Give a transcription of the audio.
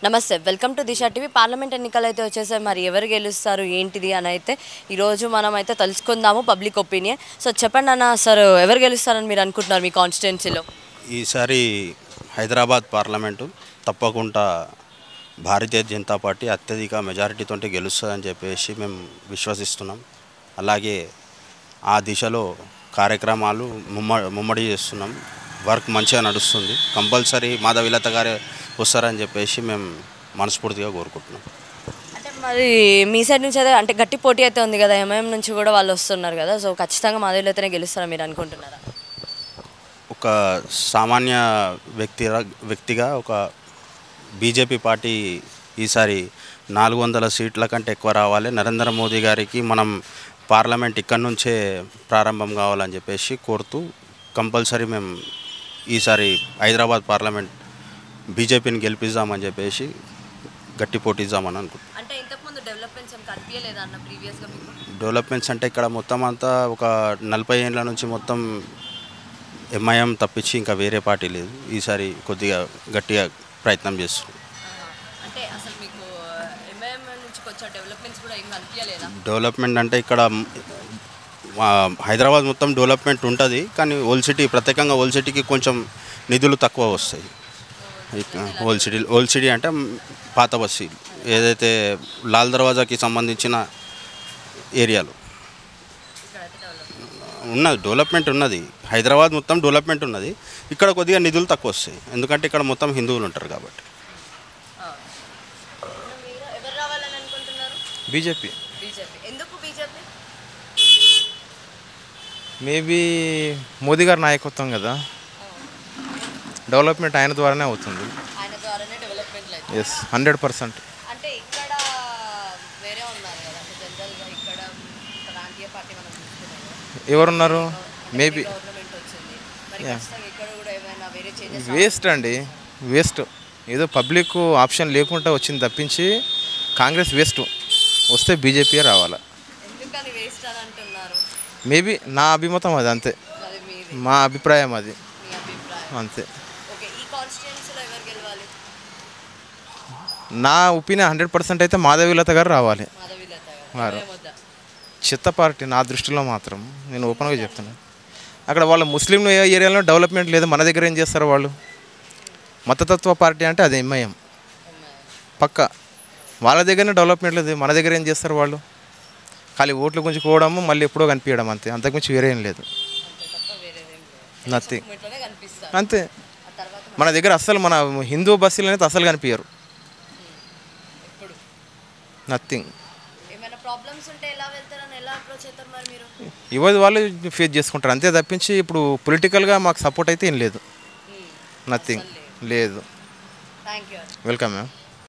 నమస్తే welcome to Disha TV. Parliament ఎన్నికలు అయితే వచ్చేసాయి. మరి ఎవరు గెలుస్తారు ఏంటిది అని అయితే ఈరోజు మనం అయితే తెలుసుకుందాము పబ్లిక్ ఒపీనియన్. సో చెప్పండి అన్న, సార్ ఎవరు గెలుస్తారని మీరు అనుకుంటున్నారు మీ కాన్స్టిట్యున్సీలో? ఈసారి హైదరాబాద్ పార్లమెంటు తప్పకుండా భారతీయ జనతా పార్టీ అత్యధిక మెజారిటీతో గెలుస్తుందని చెప్పేసి మేము విశ్వసిస్తున్నాం. అలాగే ఆ దిశలో కార్యక్రమాలు ముమ్మడి చేస్తున్నాం. వర్క్ మంచిగా నడుస్తుంది. కంపల్సరీ మాధవీలత గారే వస్తారని చెప్పేసి మేము మనస్ఫూర్తిగా కోరుకుంటున్నాం. అంటే మరి మీ సైడ్ నుంచి అయితే అంటే గట్టి పోటీ అయితే ఉంది కదా, ఎంఐఎం నుంచి కూడా వాళ్ళు వస్తున్నారు కదా, సో ఖచ్చితంగా మాధవీలతనే గెలుస్తారని మీరు అనుకుంటున్నారా? ఒక సామాన్య వ్యక్తిగా ఒక బీజేపీ పార్టీ ఈసారి 400 సీట్ల కంటే ఎక్కువ రావాలి, నరేంద్ర మోదీ గారికి మనం పార్లమెంట్ ఇక్కడి నుంచే ప్రారంభం కావాలని చెప్పేసి కోరుతూ కంపల్సరీ మేము ఈసారి హైదరాబాద్ పార్లమెంట్ బీజేపీని గెలిపిద్దామని చెప్పేసి గట్టి పోటీద్దామని అనుకుంటున్నాం. అంటే ఇంతకుముందు డెవలప్మెంట్స్ ఏం కనిపించలేదా అన్న ప్రీవియస్గా మీకు? డెవలప్మెంట్స్ అంటే ఇక్కడ మొత్తం అంతా ఒక 40 ఏళ్ళ నుంచి మొత్తం ఎంఐఎం తప్పించి ఇంకా వేరే పార్టీ లేదు. ఈసారి కొద్దిగా గట్టిగా ప్రయత్నం చేస్తున్నాం. అంటే అసలు మీకు ఎంఐఎం నుంచి వచ్చే డెవలప్మెంట్స్ కూడా ఏం కనిపించలేదా? డెవలప్మెంట్ అంటే ఇక్కడ హైదరాబాద్ మొత్తం డెవలప్మెంట్ ఉంటుంది, కానీ ప్రత్యేకంగా ఓల్డ్ సిటీకి కొంచెం నిధులు తక్కువ వస్తాయి. ఓల్డ్ సిటీ అంటే పాత బస్తీలు, ఏదైతే లాల్ దర్వాజాకి సంబంధించిన ఏరియాలు ఉన్నది, డెవలప్మెంట్ ఉన్నది. హైదరాబాద్ మొత్తం డెవలప్మెంట్ ఉన్నది, ఇక్కడ కొద్దిగా నిధులు తక్కువ వస్తాయి, ఎందుకంటే ఇక్కడ మొత్తం హిందువులు ఉంటారు కాబట్టి. బీజేపీ. ఎందుకు బీజేపీ? మేబీ మోదీ గారి నాయకత్వం కదా, డెవలప్మెంట్ ఆయన ద్వారానే అవుతుంది. ఆయన ద్వారానే డెవలప్మెంట్ లేదు. ఎస్, 100%. అంటే ఇక్కడ వేరే ఉన్నారు కదా, అంటే జనరల్గా ఇక్కడ ప్రాంతీయ పార్టీ మనం చూస్తున్నాము. ఎవరున్నారు? మేబీ గవర్నమెంట్ వచ్చింది, మరి ఖచ్చితంగా ఇక్కడ కూడా ఏమైనా వేరే చేంజెస్? వేస్ట్ అండి, వేస్ట్. ఏదో పబ్లిక్ ఆప్షన్ లేకుండా వచ్చింది తప్పించి కాంగ్రెస్ వేస్ట్. వస్తే బీజేపీ రావాలా. ఎందుకని వేస్ట్ అని అంటున్నారు? మేబీ నా అభిమతం అది, అంతే. అది మీది, మా అభిప్రాయం అది, మీ అభిప్రాయం. అంతే. ఓకే, ఈ కాన్స్టిట్యున్సీలో ఎవరు గెలవాలి? నా ఒపీనియన్ 100% అయితే మాధవీలత గారు రావాలి. మాధవీలత వారు గారు వద్దా? చెత్త పార్టీ నా దృష్టిలో మాత్రం, నేను ఓపెన్గా చెప్తున్నాను. అక్కడ వాళ్ళ ముస్లిం ఏరియాలో డెవలప్మెంట్ లేదు, మన దగ్గర ఏం చేస్తారు వాళ్ళు? మతతత్వ పార్టీ అంటే అది ఎంఐఎం పక్క. వాళ్ళ దగ్గరనే డెవలప్మెంట్ లేదు, మన దగ్గర ఏం చేస్తారు వాళ్ళు? ఖాళీ ఓట్లు గుంజుకోవడము, మళ్ళీ ఎప్పుడో కనిపించడం, అంతే. అంతకుమించి వేరే ఏం లేదు, నథింగ్, అంతే. మన దగ్గర అస్సలు మన హిందూ బస్సులు అనేది అస్సలు కనిపించరు, నథింగ్. ఇవ్వదు, వాళ్ళు ఫేస్ చేసుకుంటారు, అంతే తప్పించి ఇప్పుడు పొలిటికల్గా మాకు సపోర్ట్ అయితే ఏం లేదు, నథింగ్ లేదు. Thank you. Welcome ma'am.